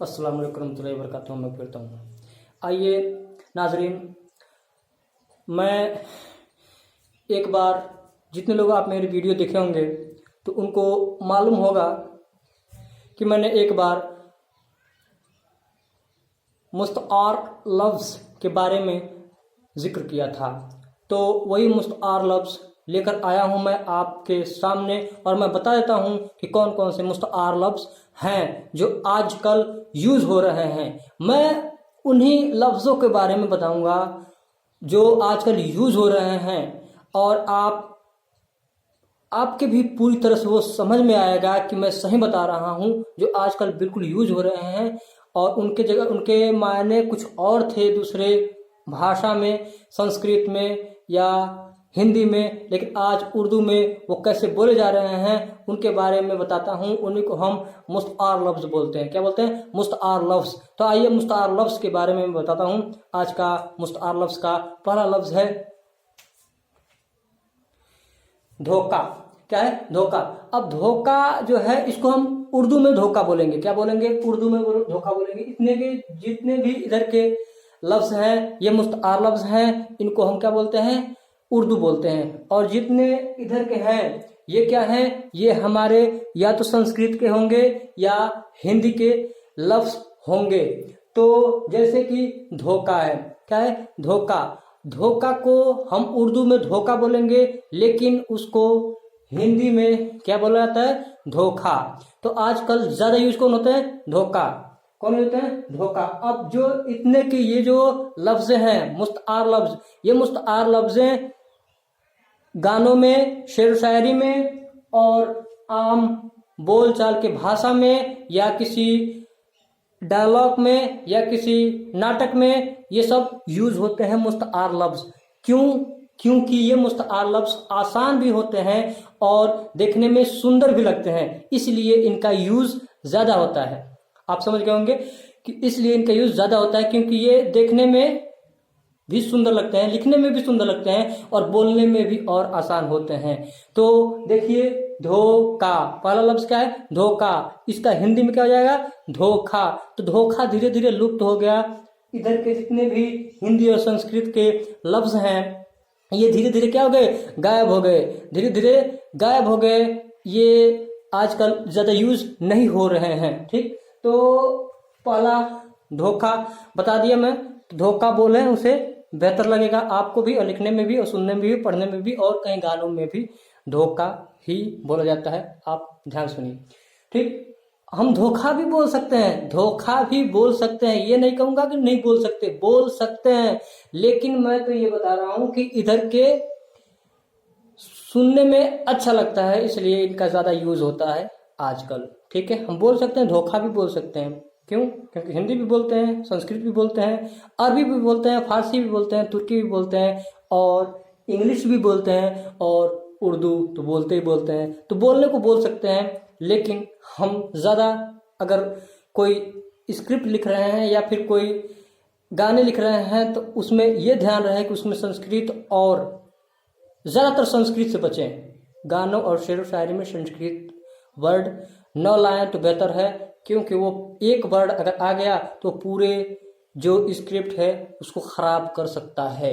अस्सलाम वालेकुम रहमतुल्लाहि व बरकातुहू। मैं फिरता हूँ। आइए नाजरीन, मैं एक बार, जितने लोग आप मेरी वीडियो देखे होंगे तो उनको मालूम होगा कि मैंने एक बार मुस्तआर लफ्ज़ के बारे में ज़िक्र किया था। तो वही मुस्तआर लफ्ज़ लेकर आया हूँ मैं आपके सामने, और मैं बता देता हूँ कि कौन कौन से मुस्तआर लफ्ज़ हैं जो आजकल यूज़ हो रहे हैं। मैं उन्हीं लफ्ज़ों के बारे में बताऊँगा जो आजकल यूज़ हो रहे हैं, और आपके भी पूरी तरह से वो समझ में आएगा कि मैं सही बता रहा हूँ। जो आजकल बिल्कुल यूज़ हो रहे हैं और उनके जगह उनके मायने कुछ और थे दूसरे भाषा में, संस्कृत में या हिंदी में, लेकिन आज उर्दू में वो कैसे बोले जा रहे हैं उनके बारे में बताता हूँ। उन्हीं को हम मुस्तआर लफ्ज़ बोलते हैं। क्या बोलते हैं? मुस्तआर लफ्ज़। तो आइए मुस्तआर लफ्ज़ के बारे में बताता हूँ। आज का मुस्तआर लफ्ज़ का पहला लफ्ज़ है धोखा। क्या है? धोखा। अब धोखा जो है, इसको हम उर्दू में धोखा बोलेंगे। क्या बोलेंगे? उर्दू में धोखा बोलेंगे। इतने के जितने भी इधर के लफ्ज़ हैं ये मुस्तआर लफ्ज़ हैं, इनको हम क्या बोलते हैं? उर्दू बोलते हैं। और जितने इधर के हैं ये क्या हैं? ये हमारे या तो संस्कृत के होंगे या हिंदी के लफ्ज़ होंगे। तो जैसे कि धोखा है। क्या है? धोखा। धोखा को हम उर्दू में धोखा बोलेंगे, लेकिन उसको हिंदी में क्या बोला जाता है? धोखा। तो आजकल ज्यादा यूज कौन होता है? धोखा। कौन होते हैं? धोखा। अब जो इतने के ये जो लफ्ज़ हैं मुस्तआर लफ्ज़, ये मुस्तआर लफ्ज़ें गानों में, शेर शायरी में और आम बोलचाल के भाषा में या किसी डायलॉग में या किसी नाटक में ये सब यूज होते हैं मुस्तआर लफ्ज़। क्यों? क्योंकि ये मुस्तआर लफ्ज़ आसान भी होते हैं और देखने में सुंदर भी लगते हैं, इसलिए इनका यूज ज्यादा होता है। आप समझ गए होंगे कि इसलिए इनका यूज ज्यादा होता है, क्योंकि ये देखने में भी सुंदर लगते हैं, लिखने में भी सुंदर लगते हैं और बोलने में भी और आसान होते हैं। तो देखिए, धोखा पहला लफ्ज क्या है? धोखा। इसका हिंदी में क्या हो जाएगा? धोखा। तो धोखा धीरे धीरे लुप्त हो गया। इधर के जितने भी हिंदी और संस्कृत के लफ्ज हैं ये धीरे धीरे क्या हो गए? गायब हो गए। धीरे धीरे गायब हो गए। ये आजकल ज्यादा यूज नहीं हो रहे हैं। ठीक, तो पहला धोखा बता दिया मैं। धोखा बोले उसे बेहतर लगेगा आपको भी, और लिखने में भी और सुनने में भी, पढ़ने में भी, और कई गानों में भी धोखा ही बोला जाता है। आप ध्यान सुनिए। ठीक, हम धोखा भी बोल सकते हैं, धोखा भी बोल सकते हैं। ये नहीं कहूंगा कि नहीं बोल सकते, बोल सकते हैं, लेकिन मैं तो ये बता रहा हूं कि इधर के सुनने में अच्छा लगता है, इसलिए इनका ज्यादा यूज होता है आजकल। ठीक है, हम बोल सकते हैं, धोखा भी बोल सकते हैं। क्यों? क्योंकि हिंदी भी बोलते हैं, संस्कृत भी बोलते हैं, अरबी भी बोलते हैं, फारसी भी बोलते हैं, तुर्की भी बोलते हैं, और इंग्लिश भी बोलते हैं, और उर्दू तो बोलते ही बोलते हैं। तो बोलने को बोल सकते हैं, लेकिन हम ज़्यादा अगर कोई स्क्रिप्ट लिख रहे हैं या फिर कोई गाने लिख रहे हैं तो उसमें यह ध्यान रहे कि उसमें संस्कृत, और ज़्यादातर संस्कृत से बचें। गानों और शेर शायरी में संस्कृत वर्ड न लाएं तो बेहतर है, क्योंकि वो एक वर्ड अगर आ गया तो पूरे जो स्क्रिप्ट है उसको खराब कर सकता है।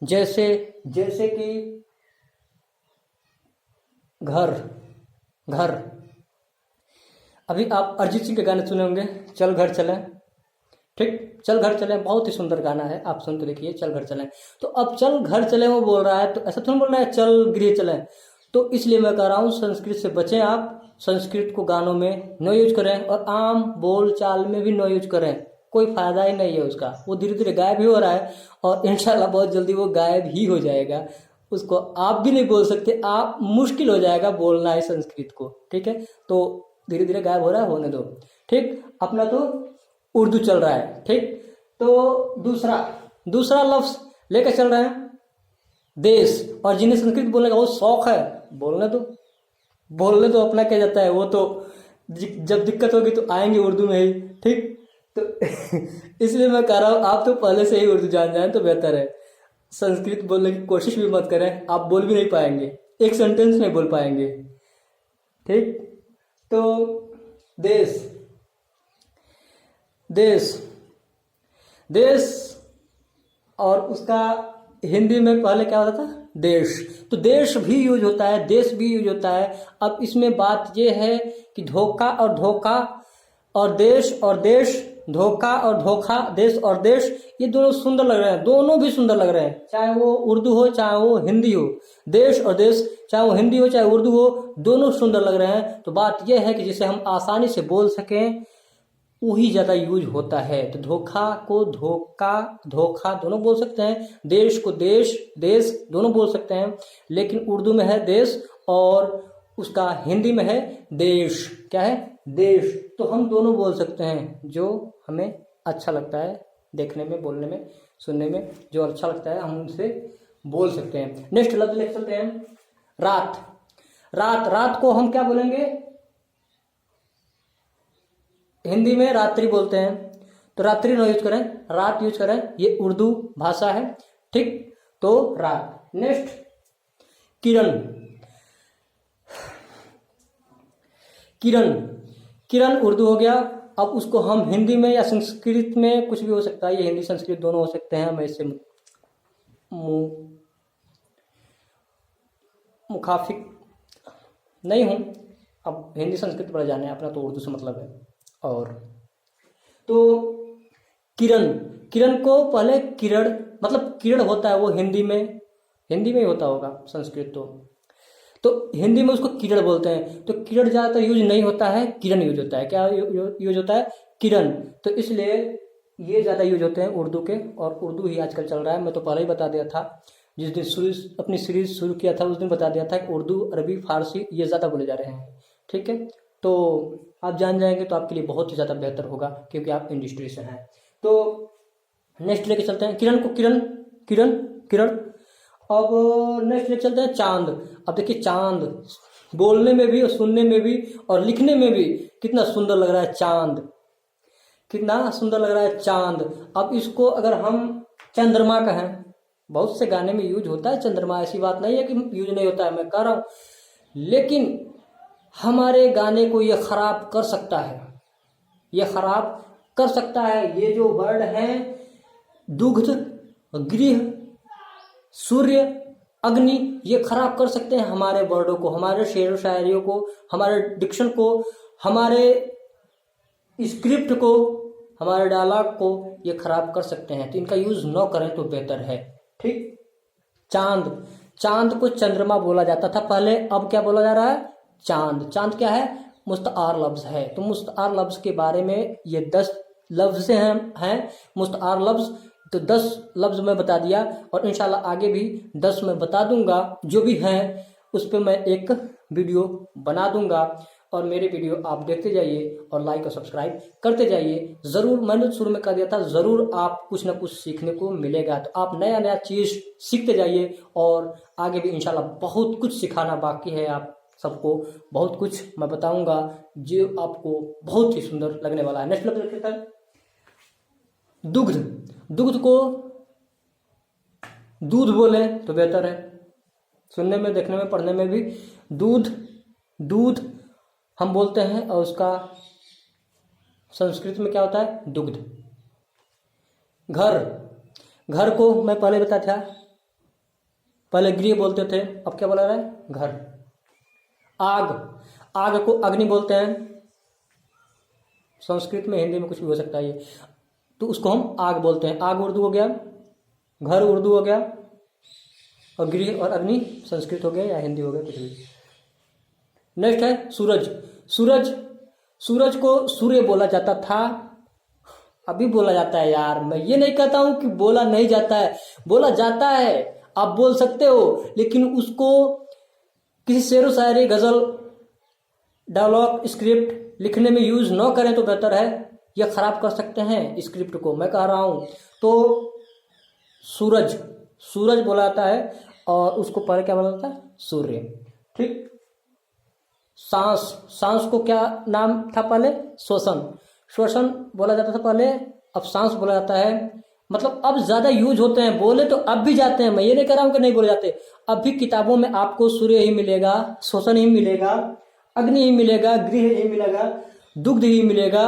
जैसे कि घर। अभी आप अरिजीत सिंह के गाने सुने होंगे, चल घर चलें। ठीक, चल घर चलें बहुत ही सुंदर गाना है, आप सुन के देखिए, चल घर चलें। तो अब चल घर चलें वो बोल रहा है, तो ऐसा थोड़ा बोल रहा है चल गृह चलें। तो इसलिए मैं कह रहा हूँ संस्कृत से बचें आप। संस्कृत को गानों में नो यूज करें और आम बोल चाल में भी नो यूज करें। कोई फायदा ही नहीं है उसका। वो धीरे धीरे गायब ही हो रहा है और इंशाल्लाह बहुत जल्दी वो गायब ही हो जाएगा। उसको आप भी नहीं बोल सकते, आप मुश्किल हो जाएगा बोलना है संस्कृत को। ठीक है, तो धीरे धीरे गायब हो रहा है, होने दो। ठीक, अपना तो उर्दू चल रहा है। ठीक, तो दूसरा लफ्ज लेकर चल रहे हैं देश। और जिन्हें संस्कृत बोलने का बहुत शौक है, बोलने दो, अपना क्या जाता है। वो तो जब दिक्कत होगी तो आएंगे उर्दू में ही। ठीक, तो इसलिए मैं कह रहा हूँ आप तो पहले से ही उर्दू जान जाए तो बेहतर है। संस्कृत बोलने की कोशिश भी मत करें, आप बोल भी नहीं पाएंगे, एक सेंटेंस में बोल पाएंगे। ठीक, तो देश देश, देश और उसका हिंदी में पहले क्या होता था, देश। तो देश भी यूज होता है, देश भी यूज होता है। अब इसमें बात यह है कि धोखा और धोखा और देश और देश, धोखा और धोखा, देश और देश, ये दोनों सुंदर लग रहे हैं, दोनों भी सुंदर लग रहे हैं, चाहे वो उर्दू हो चाहे वो हिंदी हो। देश और देश, चाहे वो हिंदी हो चाहे उर्दू हो, दोनों सुंदर लग रहे हैं। तो बात यह है कि जिसे हम आसानी से बोल सकें वही ज़्यादा यूज होता है। तो धोखा को धोखा, धोखा दोनों बोल सकते हैं, देश को देश, देश दोनों बोल सकते हैं। लेकिन उर्दू में है देश और उसका हिंदी में है देश। क्या है, देश। तो हम दोनों बोल सकते हैं, जो हमें अच्छा लगता है देखने में, बोलने में, सुनने में, जो अच्छा लगता है हम उनसे बोल सकते हैं। नेक्स्ट लफ्ज लिख सकते हैं, रात। रात, रात को हम क्या बोलेंगे, हिंदी में रात्रि बोलते हैं, तो रात्रि न यूज करें, रात यूज करें, ये उर्दू भाषा है, ठीक। तो रात। नेक्स्ट किरण, किरण, किरण उर्दू हो गया। अब उसको हम हिंदी में या संस्कृत में, कुछ भी हो सकता है, ये हिंदी संस्कृत दोनों हो सकते हैं, मैं इससे मुखाफिक नहीं हूं। अब हिंदी संस्कृत पर जाने, अपना तो उर्दू से मतलब है। और तो किरण, किरण को पहले किरण, मतलब किरण होता है वो हिंदी में, हिंदी में ही होता होगा, संस्कृत तो हिंदी में उसको किरण बोलते हैं। तो किरण ज़्यादातर यूज नहीं होता है, किरण यूज होता है। क्या यूज होता है, किरण। तो इसलिए ये ज़्यादा यूज होते हैं उर्दू के, और उर्दू ही आजकल चल रहा है। मैं तो पहले ही बता दिया था, जिस दिन अपनी सीरीज शुरू किया था उस दिन बता दिया था कि उर्दू, अरबी, फारसी ये ज़्यादा बोले जा रहे हैं, ठीक है। तो आप जान जाएंगे तो आपके लिए बहुत ही ज़्यादा बेहतर होगा, क्योंकि आप इंडस्ट्री से हैं। तो नेक्स्ट लेके चलते हैं, किरण को किरण, किरण, किरण। अब नेक्स्ट लेके चलते हैं चांद। अब देखिए चांद बोलने में भी और सुनने में भी और लिखने में भी कितना सुंदर लग रहा है चांद, कितना सुंदर लग रहा है चांद। अब इसको अगर हम चंद्रमा कहें, बहुत से गाने में यूज होता है चंद्रमा, ऐसी बात नहीं है कि यूज नहीं होता है, मैं कह रहा हूँ, लेकिन हमारे गाने को ये खराब कर सकता है, ये खराब कर सकता है। ये जो वर्ड हैं, दुग्ध, गृह, सूर्य, अग्नि, ये खराब कर सकते हैं हमारे वर्डों को, हमारे शेर शायरियों को, हमारे डिक्शन को, हमारे स्क्रिप्ट को, हमारे डायलॉग को ये खराब कर सकते हैं। तो इनका यूज न करें तो बेहतर है, ठीक। चांद, चांद को चंद्रमा बोला जाता था पहले, अब क्या बोला जा रहा है, चांद। चांद क्या है, मुस्तआर लफ्ज है। तो मुस्तआर लफ्ज के बारे में ये 10 लफ्ज हैं मुस्तआर लफ्ज। तो 10 लफ्ज मैं बता दिया, और इंशाल्लाह आगे भी 10 मैं बता दूंगा, जो भी हैं उस पर मैं एक वीडियो बना दूंगा। और मेरे वीडियो आप देखते जाइए और लाइक और सब्सक्राइब करते जाइए। ज़रूर, मैंने शुरू में कह दिया था, ज़रूर आप कुछ ना कुछ सीखने को मिलेगा। तो आप नया नया चीज़ सीखते जाइए, और आगे भी इंशाल्लाह बहुत कुछ सिखाना बाकी है। आप सबको बहुत कुछ मैं बताऊंगा जो आपको बहुत ही सुंदर लगने वाला है। नेक्स्ट लफ्ज लिखता है दुग्ध। दुग्ध को दूध बोले तो बेहतर है, सुनने में, देखने में, पढ़ने में भी। दूध, दूध हम बोलते हैं, और उसका संस्कृत में क्या होता है, दुग्ध। घर, घर को मैं पहले बताया था, पहले गृह बोलते थे, अब क्या बोला रहा है, घर। आग, आग को अग्नि बोलते हैं, संस्कृत में, हिंदी में कुछ भी हो सकता है ये, तो उसको हम आग बोलते हैं। आग उर्दू हो गया, घर उर्दू हो गया, और गृह और अग्नि संस्कृत हो गया या हिंदी हो गया, कुछ भी। नेक्स्ट है सूरज। सूरज, सूरज को सूर्य बोला जाता था, अभी बोला जाता है यार। मैं ये नहीं कहता हूं कि बोला नहीं जाता है, बोला जाता है, आप बोल सकते हो, लेकिन उसको किसी शेर व शायरी, गजल, डायलॉग, स्क्रिप्ट लिखने में यूज न करें तो बेहतर है। यह खराब कर सकते हैं स्क्रिप्ट को, मैं कह रहा हूं। तो सूरज, सूरज बोला जाता है, और उसको पहले क्या बोला जाता है, सूर्य, ठीक। सांस, सांस को क्या नाम था पहले, श्वसन, श्वसन बोला जाता था पहले, अब सांस बोला जाता है। मतलब अब ज्यादा यूज होते हैं, बोले तो अब भी जाते हैं, मैं ये नहीं कह रहा हूं कि नहीं बोले जाते। अब भी किताबों में आपको सूर्य ही मिलेगा, श्वसन ही मिलेगा, अग्नि ही मिलेगा, गृह ही मिलेगा, दुग्ध ही मिलेगा,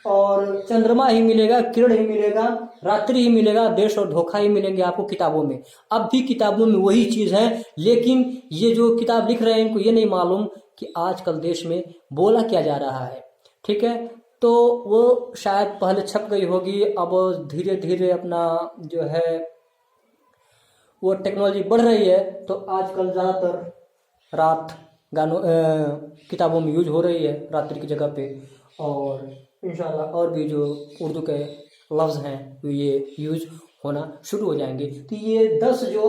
और चंद्रमा ही मिलेगा, किरण ही मिलेगा, रात्रि ही मिलेगा, देश और धोखा ही मिलेंगे आपको किताबों में। अब भी किताबों में वही चीज है, लेकिन ये जो किताब लिख रहे हैं इनको ये नहीं मालूम कि आजकल देश में बोला क्या जा रहा है। ठीक है, तो वो शायद पहले छप गई होगी, अब धीरे धीरे अपना जो है वो टेक्नोलॉजी बढ़ रही है, तो आजकल ज़्यादातर रात गानों किताबों में यूज हो रही है रात्रि की जगह पे। और इंशाल्लाह और भी जो उर्दू के लफ्ज़ हैं ये यूज होना शुरू हो जाएंगे। तो ये 10 जो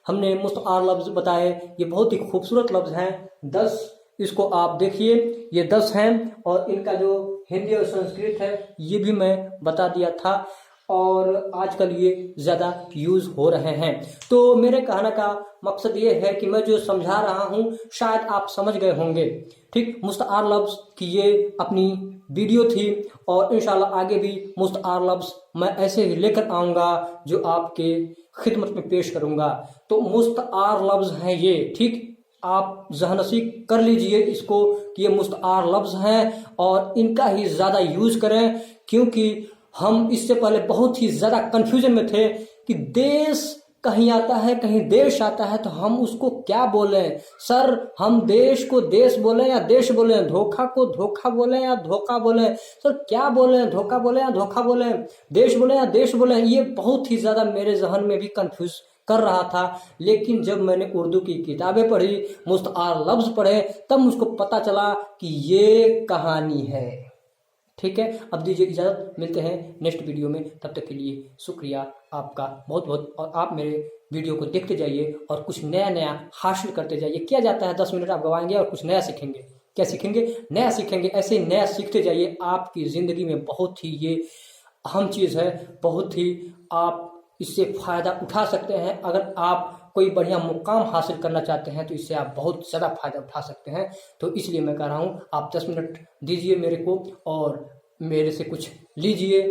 हमने मुस्तआर लफ्ज़ बताए, ये बहुत ही खूबसूरत लफ्ज़ हैं 10। इसको आप देखिए, ये 10 हैं और इनका जो हिंदी और संस्कृत है ये भी मैं बता दिया था, और आजकल ये ज़्यादा यूज़ हो रहे हैं। तो मेरे कहने का मकसद ये है कि मैं जो समझा रहा हूँ शायद आप समझ गए होंगे। ठीक, मुस्तआर लफ्ज़ की ये अपनी वीडियो थी, और इंशाल्लाह आगे भी मुस्तआर लफ्ज़ मैं ऐसे ही लेकर आऊँगा जो आपके खिदमत में पेश करूँगा। तो मुस्तआर लफ्ज़ हैं ये, ठीक, आप ज़हनसी कर लीजिए इसको कि ये मुस्तआर लफ्ज़ हैं और इनका ही ज़्यादा यूज़ करें, क्योंकि हम इससे पहले बहुत ही ज़्यादा कन्फ्यूजन में थे कि देश कहीं आता है कहीं देश आता है, तो हम उसको क्या बोलें सर, हम देश को देश बोलें या देश बोलें, धोखा को धोखा बोलें या धोखा बोलें, सर क्या बोलें, धोखा बोलें या धोखा बोलें, देश बोलें या देश बोलें, ये बहुत ही ज़्यादा मेरे जहन में भी कन्फ्यूज कर रहा था। लेकिन जब मैंने उर्दू की किताबें पढ़ी, मुस्तआर लफ्ज़ पढ़े, तब मुझको पता चला कि ये कहानी है। ठीक है, अब दीजिए इजाज़त, मिलते हैं नेक्स्ट वीडियो में, तब तक के लिए शुक्रिया आपका बहुत बहुत। और आप मेरे वीडियो को देखते जाइए और कुछ नया नया हासिल करते जाइए। क्या जाता है 10 मिनट आप गवाएंगे और कुछ नया सीखेंगे। क्या सीखेंगे? नया सीखेंगे। ऐसे ही नया सीखते जाइए, आपकी ज़िंदगी में बहुत ही ये अहम चीज़ है, बहुत ही आप इससे फ़ायदा उठा सकते हैं। अगर आप कोई बढ़िया मुकाम हासिल करना चाहते हैं तो इससे आप बहुत ज़्यादा फ़ायदा उठा सकते हैं। तो इसलिए मैं कह रहा हूँ आप 10 मिनट दीजिए मेरे को और मेरे से कुछ लीजिए।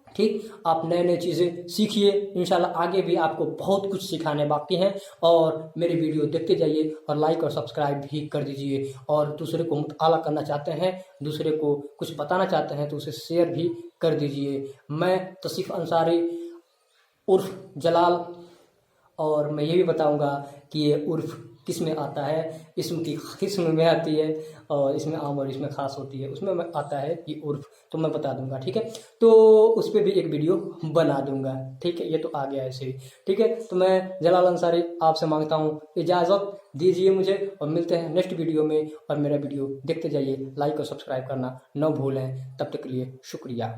ठीक, आप नए नए चीज़ें सीखिए, इंशाल्लाह आगे भी आपको बहुत कुछ सिखाने बाकी हैं। और मेरे वीडियो देखते जाइए और लाइक और सब्सक्राइब भी कर दीजिए। और दूसरे को मुताला करना चाहते हैं, दूसरे को कुछ बताना चाहते हैं तो उसे शेयर भी कर दीजिए। मैं तौसीफ़ अंसारी उर्फ जलाल, और मैं ये भी बताऊंगा कि ये उर्फ किस में आता है, इसम की किस्म में आती है, और इसमें आम और इसमें ख़ास होती है, उसमें आता है ये उर्फ, तो मैं बता दूंगा। ठीक है, तो उस पर भी एक वीडियो बना दूंगा। ठीक है, ये तो आ गया ऐसे ही। ठीक है, तो मैं जलाल अंसारी आपसे मांगता हूँ इजाज़त दीजिए मुझे, और मिलते हैं नेक्स्ट वीडियो में। और मेरा वीडियो देखते जाइए, लाइक और सब्सक्राइब करना न भूलें। तब तक के लिए शुक्रिया।